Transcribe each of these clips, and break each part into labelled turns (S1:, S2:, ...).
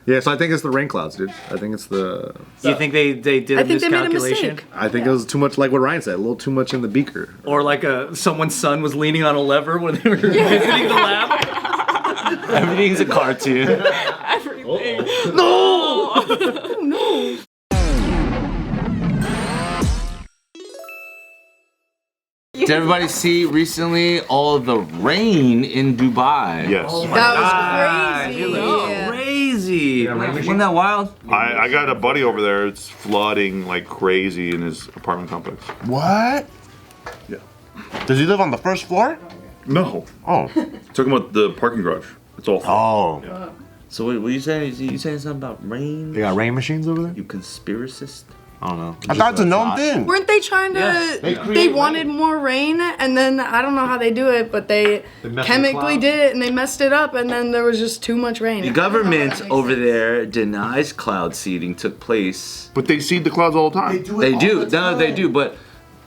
S1: Yeah, so I think it's the rain clouds, dude. I think it's the...
S2: You think they did a miscalculation?
S1: I think it was too much, like what Ryan said, a little too much in the beaker.
S2: Or like someone's son was leaning on a lever when they were visiting the lab?
S3: Everything's a cartoon.
S4: Everything.
S2: No!
S4: Oh, no.
S3: Did everybody see recently all of the rain in Dubai?
S5: Yes.
S2: Oh my
S4: That
S2: God.
S4: was crazy.
S2: It was
S4: Yeah.
S2: crazy.
S3: Wasn't that wild?
S5: I got a buddy over there. It's flooding like crazy in his apartment complex.
S6: What?
S5: Yeah.
S6: Does he live on the first floor?
S5: No.
S6: Oh.
S5: Talking about the parking garage. It's all
S6: Oh.
S5: Yeah.
S3: So what are you saying? You saying something about rain?
S1: They got rain machines over there?
S3: You conspiracist? I don't know.
S6: I thought it's a known thing.
S4: Weren't they trying to? They wanted more rain, and then I don't know how they do it, but they chemically did it, and they messed it up, and then there was just too much rain.
S3: The government over there denies cloud seeding took place.
S5: But they seed the clouds all the time.
S3: They do. No, they do. But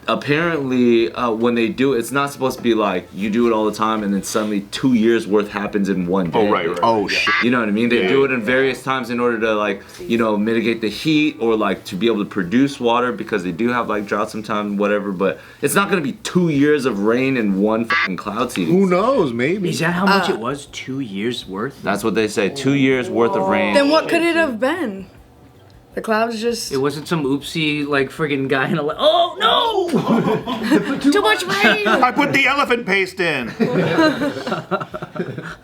S3: apparently, when they do it, it's not supposed to be like you do it all the time and then suddenly 2 years worth happens in one day.
S5: Oh, right.
S6: Oh, shit.
S3: You know what I mean? They
S5: Yeah,
S3: do
S5: yeah.
S3: it in various times in order to like, mitigate the heat or like to be able to produce water because they do have like drought sometimes, whatever. But it's not gonna be 2 years of rain in one fucking cloud seeding.
S1: Who knows, maybe.
S2: Is that how much it was? 2 years worth?
S3: That's what they say. 2 years worth of rain.
S4: Then what could it have been? The clouds just
S2: It wasn't some oopsie like friggin' guy in a oh no!
S4: too much rain.
S5: I put the elephant paste in.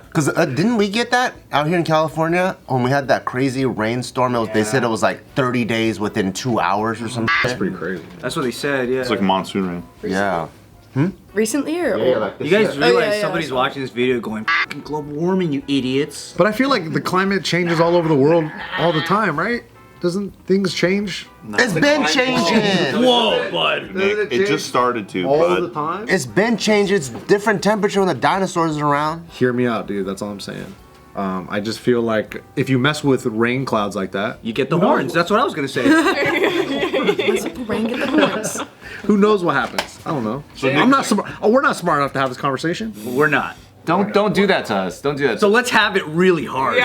S6: Because didn't we get that out here in California when we had that crazy rainstorm? They said it was like 30 days within 2 hours or something.
S1: That's pretty crazy.
S2: That's what they said. Yeah.
S5: It's like monsoon rain.
S6: Yeah.
S4: Recently or
S2: You guys realize
S4: yeah,
S2: somebody's watching this video going, "Fucking global warming, you idiots."
S1: But I feel like the climate changes all over the world all the time, right? Doesn't things change?
S6: It's been changing.
S2: Whoa, bud.
S5: Nick, it just started to, bud.
S1: time?
S6: It's been changing. It's different temperature when the dinosaurs are around.
S1: Hear me out, dude. That's all I'm saying. I just feel like if you mess with rain clouds like that,
S2: You get the horns. That's what I was gonna say.
S4: rain get the horns.
S1: who knows what happens? I don't know. I'm not smart. Oh, we're not smart enough to have this conversation.
S2: We're not.
S3: Don't do that to us. Don't do that.
S2: So let's have it really hard.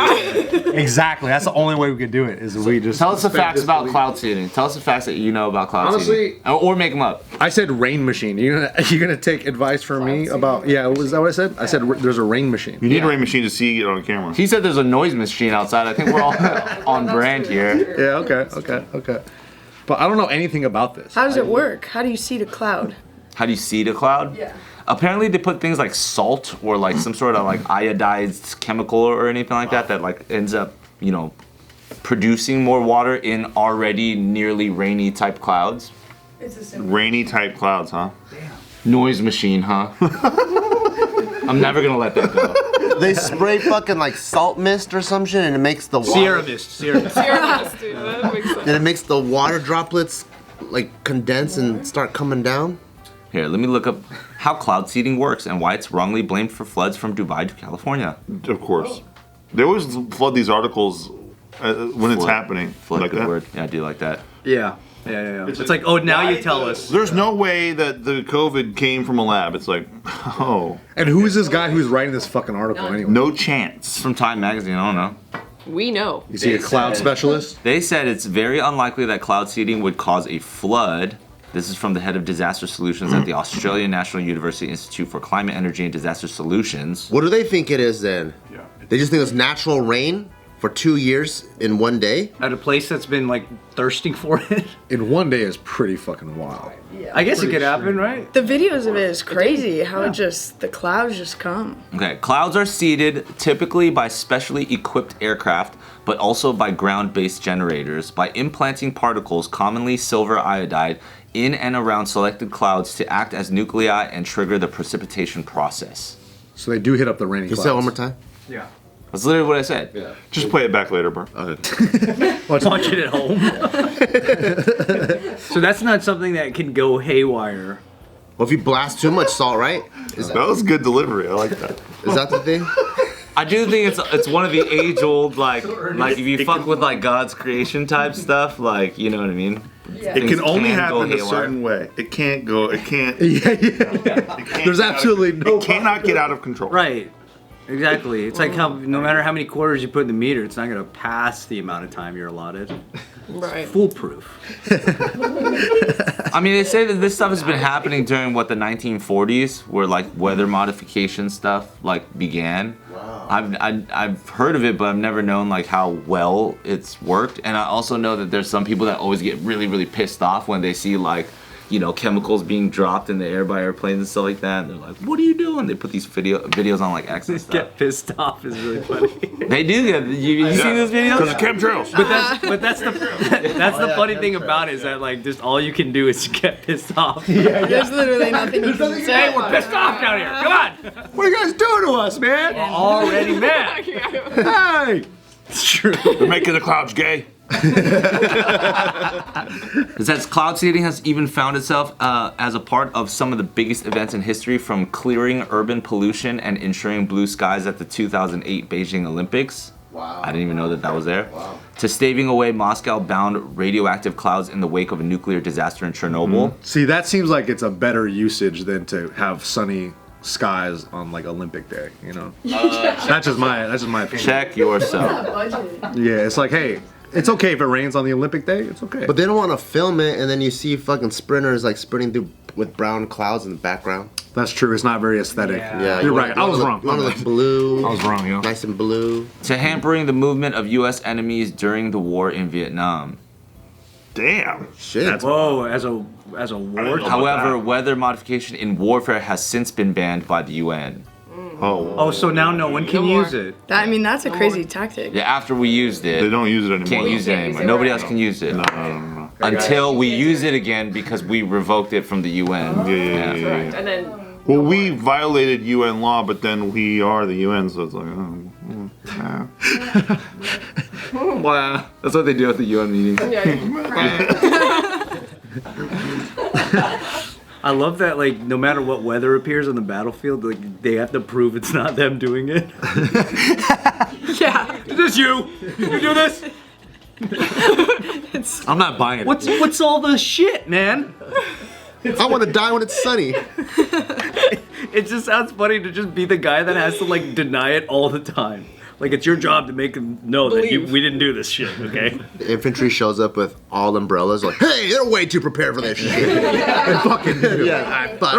S1: Exactly. That's the only way we could do it. Is we just
S3: Tell us the facts about cloud seeding. Tell us the facts that you know about cloud seeding. Or make them up.
S1: I said rain machine. You're gonna take advice from me about? Yeah, was that what I said? I said there's a rain machine.
S5: You need a rain machine to see it on camera.
S3: He said there's a noise machine outside. I think we're all on brand here.
S1: Yeah. Okay. But I don't know anything about this.
S4: How does it work? How do you see the cloud?
S3: How do you seed a cloud?
S4: Yeah.
S3: Apparently they put things like salt or like some sort of like iodized chemical or anything like that like ends up, producing more water in already nearly rainy type clouds.
S5: Rainy type clouds, huh?
S3: Noise machine, huh? I'm never gonna let that go.
S6: They spray fucking like salt mist or some shit, and it makes the water.
S2: Sierra Mist.
S4: Dude, that makes sense.
S6: And it makes the water droplets like condense and start coming down.
S3: Here, let me look up how cloud seeding works and why it's wrongly blamed for floods from Dubai to California.
S5: Of course. They always flood these articles when it's happening.
S3: Flood,
S5: Like
S3: good
S5: that.
S3: word. Yeah, I do like that.
S2: Yeah. It's like, oh, now you tell us.
S5: There's no way that the COVID came from a lab. It's like, oh,
S1: And who is this guy who's writing this fucking article anyway?
S5: no
S3: It's
S5: chance.
S3: from Time Magazine, I don't know.
S4: We know.
S1: Is he a cloud specialist?
S3: They said it's very unlikely that cloud seeding would cause a flood. This is from the head of disaster solutions at the Australian National University Institute for Climate, Energy and Disaster Solutions.
S6: What do they think it is then?
S5: Yeah.
S6: They just think it's natural rain for 2 years in one day?
S2: At a place that's been like thirsting for it.
S1: In one day is pretty fucking wild.
S2: I guess it could happen, right?
S4: The videos of it is crazy. How it just the clouds just come.
S3: Okay, clouds are seeded typically by specially equipped aircraft, but also by ground-based generators, by implanting particles, commonly silver iodide, in and around selected clouds to act as nuclei and trigger the precipitation process.
S1: So they do hit up the rainy
S6: Can you
S1: clouds.
S6: say that one more time?
S2: Yeah.
S3: That's literally what I said.
S5: Just play it back later, Bart.
S2: Watch it at home. So that's not something that can go haywire.
S6: Well, if you blast too much salt, right?
S5: That was good delivery. I like that.
S6: Is that the thing?
S3: I do think it's one of the age-old like if you fuck with like God's creation type stuff, like you know what I mean.
S5: It can only
S3: go
S5: happen a
S3: haywire.
S5: certain way. It can't go. It can't.
S1: Yeah.
S5: It can't
S1: There's
S5: get out of-
S1: absolutely no.
S5: It cannot get out of control.
S2: Right.
S7: Exactly. It's like how no matter how many quarters you put in the meter, it's not gonna pass the amount of time you're allotted.
S4: Right.
S7: Foolproof.
S3: I mean, they say that this stuff has been happening during the 1940s, where like weather modification stuff like began. Wow. I've heard of it, but I've never known like how well it's worked. And I also know that there's some people that always get really, really pissed off when they see like, you know, chemicals being dropped in the air by airplanes and stuff like that. And they're like, "What are you doing?" They put these videos on like X and stuff.
S7: Get pissed off is really funny.
S3: They do get. You see those videos?
S5: Because of chemtrails.
S7: But that's the funny thing about it is that like just all you can do is get pissed off.
S4: There's literally nothing you can say.
S7: Hey, we're pissed off down here. Come on.
S1: What are you guys doing to us, man?
S7: We're already mad.
S1: Hey!
S7: It's true.
S5: They're making the clouds gay.
S3: It says cloud seeding has even found itself as a part of some of the biggest events in history, from clearing urban pollution and ensuring blue skies at the 2008 Beijing Olympics. Wow. I didn't even know that was there. Wow. To staving away Moscow-bound radioactive clouds in the wake of a nuclear disaster in Chernobyl.
S1: See, that seems like it's a better usage than to have sunny skies on like Olympic Day, you know? That's just my opinion.
S3: Check yourself.
S1: Yeah, it's like, hey, it's okay if it rains on the Olympic Day. It's okay.
S6: But they don't want to film it, and then you see fucking sprinters like sprinting through with brown clouds in the background.
S1: That's true. It's not very aesthetic.
S6: Yeah,
S1: You're right. I was wrong.
S6: You want to look blue.
S1: I was wrong, yo.
S6: Nice and blue.
S3: To hampering the movement of U.S. enemies during the war in Vietnam.
S5: Damn.
S6: Shit.
S7: Whoa, as a war.
S3: However, weather modification in warfare has since been banned by the UN.
S7: Oh, so now no one can use it.
S4: That's a crazy tactic.
S3: Yeah, after we used it,
S5: They don't use it anymore.
S3: can't use it anymore. Nobody else can use it.
S5: No.
S3: Until we use it again because we revoked it from the UN.
S5: Yeah.
S8: And then
S5: Well, we violated UN law, but then we are the UN, so it's like,
S3: Wow, that's what they do at the UN meetings.
S7: I love that, like, no matter what weather appears on the battlefield, like, they have to prove it's not them doing it.
S4: Yeah.
S7: Is this you? You do this?
S1: I'm not buying it.
S7: What's all the shit, man?
S6: I want to die when it's sunny.
S7: It just sounds funny to just be the guy that has to, like, deny it all the time. Like, it's your job to make them know that we didn't do this shit, okay?
S6: The infantry shows up with all umbrellas, like, hey, they're way too prepared for this shit.
S1: They're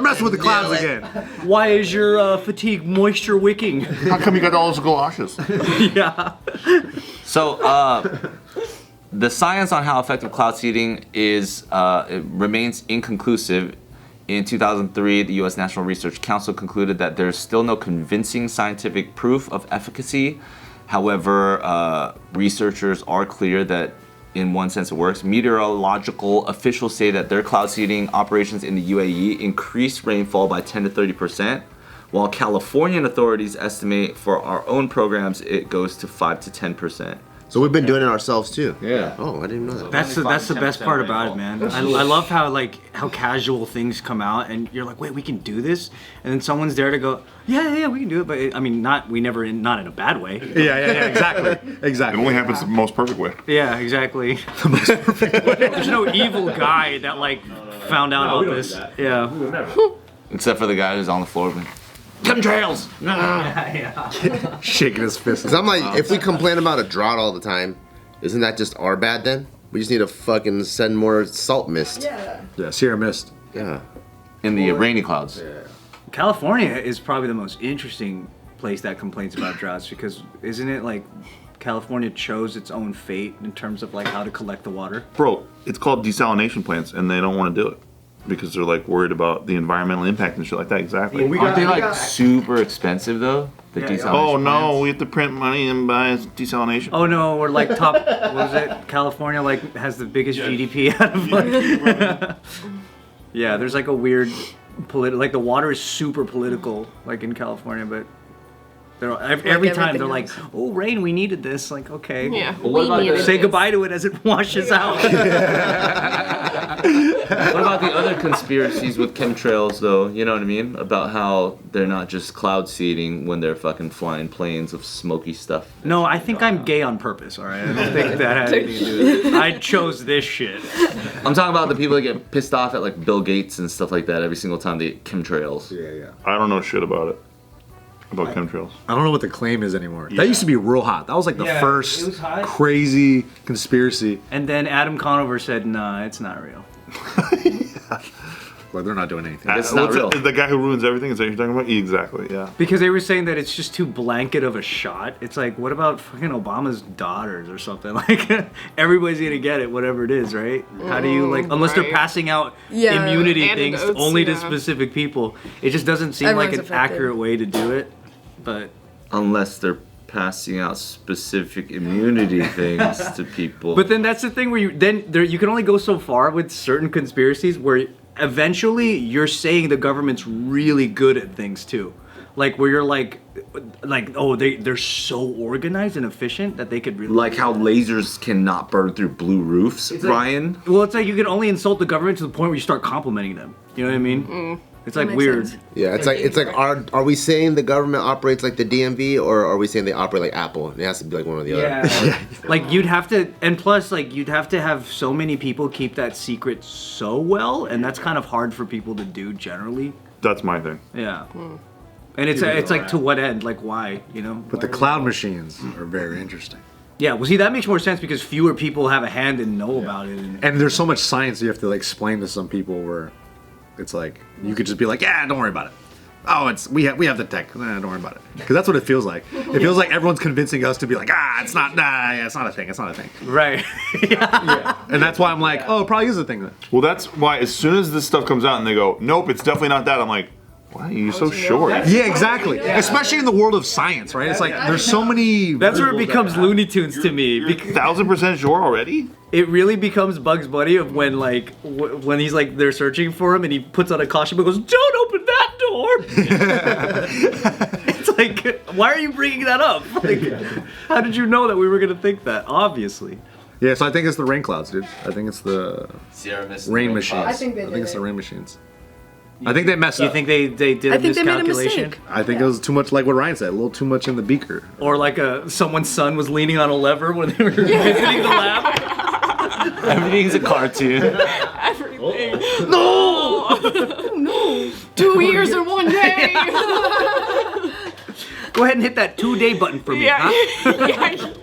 S1: messing with the clouds again.
S7: Why is your fatigue moisture wicking?
S5: how come you got all those galoshes?
S7: Yeah.
S3: So, the science on how effective cloud seeding is it remains inconclusive. In 2003, the U.S. National Research Council concluded that there's still no convincing scientific proof of efficacy. However, researchers are clear that in one sense it works. Meteorological officials say that their cloud seeding operations in the UAE increased rainfall by 10 to 30%, while Californian authorities estimate for our own programs it goes to 5 to 10%.
S6: So we've been doing it ourselves too.
S3: Yeah.
S6: Oh, I didn't know that.
S7: That's the best part about it, man. I love how casual things come out, and you're like, wait, we can do this, and then someone's there to go, yeah, we can do it, but I mean, not in a bad way.
S1: Yeah, exactly.
S5: It only happens the most perfect way.
S7: Yeah, exactly. The most perfect way. There's no evil guy that like found out about this. Yeah.
S3: Except for the guy who's on the floor. Chemtrails!
S1: Shaking his fist.
S6: Because I'm like, if we complain about a drought all the time, isn't that just our bad then? We just need to fucking send more salt mist.
S1: Yeah, Sierra Mist.
S6: Yeah.
S3: In the rainy clouds.
S7: California is probably the most interesting place that complains about droughts, because isn't it like California chose its own fate in terms of like how to collect the water?
S5: Bro, it's called desalination plants, and they don't want to do it because they're like worried about the environmental impact and shit like that. Exactly.
S3: Aren't they like super expensive though? The desalination
S5: Oh no,
S3: plants?
S5: we have to print money and buy desalination.
S7: Oh no, we're like top. What was it? California like has the biggest GDP out of like. Yeah, there's like a weird like the water is super political like in California, but every time they're like, oh rain, we needed this. Like okay,
S8: yeah,
S3: what about
S7: say goodbye to it as it washes out.
S3: What about the other conspiracies with chemtrails, though? You know what I mean? About how they're not just cloud seeding when they're fucking flying planes of smoky stuff.
S7: No, I think I'm gay on purpose, alright? I don't think that had anything to do with it. I chose this shit.
S3: I'm talking about the people that get pissed off at like Bill Gates and stuff like that every single time they get chemtrails.
S1: Yeah.
S5: I don't know shit about it. about chemtrails.
S1: I don't know what the claim is anymore. That used to be real hot. That was like the
S7: Yeah, it
S1: first
S7: was hot.
S1: crazy conspiracy.
S7: And then Adam Conover said, "Nah, it's not real."
S1: Well, they're not doing anything.
S3: It's not real.
S5: The guy who ruins everything, is that what you're talking about? Exactly, yeah.
S7: Because they were saying that it's just too blanket of a shot. It's like, what about fucking Obama's daughters or something? Like, everybody's gonna get it, whatever it is, right? How do you, like, unless they're
S8: right.
S7: passing out
S4: Yeah.
S7: immunity
S8: Antidotes,
S7: things only to
S8: yeah.
S7: specific people, it just doesn't seem like
S4: Everyone's
S7: an
S4: affected.
S7: accurate way to do it. But
S3: Unless they're passing out specific immunity things to people.
S7: But then that's the thing where you can only go so far with certain conspiracies where eventually you're saying the government's really good at things too. Like where you're like oh they're so organized and efficient that they could really
S3: like how lasers cannot burn through blue roofs,
S7: like-
S3: Ryan.
S7: Well, it's like you can only insult the government to the point where you start complimenting them. You know what I mean? It's like
S4: makes
S7: weird.
S4: sense.
S6: Yeah, it's like are we saying the government operates like the DMV, or are we saying they operate like Apple? It has to be like one or the other.
S7: Like you'd have to, and plus like you'd have to have so many people keep that secret so well, and that's kind of hard for people to do generally.
S5: That's my thing.
S7: Yeah. And it's like to what end? Like why? You know?
S1: But the cloud machines are very interesting.
S7: Yeah. Well, see, that makes more sense because fewer people have a hand and know about it.
S1: And there's so much science you have to like explain to some people where it's like you could just be like, yeah, don't worry about it. Oh, we have the tech. Nah, don't worry about it. Because that's what it feels like. It feels like everyone's convincing us to be like, it's not a thing. It's not a thing.
S7: Right.
S1: Yeah. And that's why I'm like, oh, it probably is a thing then.
S5: Well, that's why as soon as this stuff comes out and they go, nope, it's definitely not that, I'm like, why are you so sure?
S1: Yeah, exactly. Especially in the world of science, right? It's like there's so many.
S7: That's where it becomes Looney Tunes to me.
S5: You're 1000% sure already?
S7: It really becomes Bugs Bunny of when like when he's like they're searching for him and he puts on a costume and goes, "Don't open that door." It's like, why are you bringing that up? Like, how did you know that we were gonna think that? Obviously.
S1: Yeah, so I think it's the rain clouds, dude. I think it's the
S3: Sierra Mist
S1: rain machines.
S4: I think they did
S1: it's
S4: it.
S1: the rain machines. I think they messed
S7: You
S1: up.
S7: think they did a
S4: I think they made a
S7: miscalculation?
S4: mistake.
S1: I think it was too much, like what Ryan said, a little too much in the beaker.
S7: Or like someone's son was leaning on a lever when they were visiting the lab?
S3: Everything's a cartoon.
S8: Everything.
S4: No, 2 years in one day.
S7: Go ahead and hit that 2-day button for me,
S8: Yeah.
S7: huh?
S8: Yeah.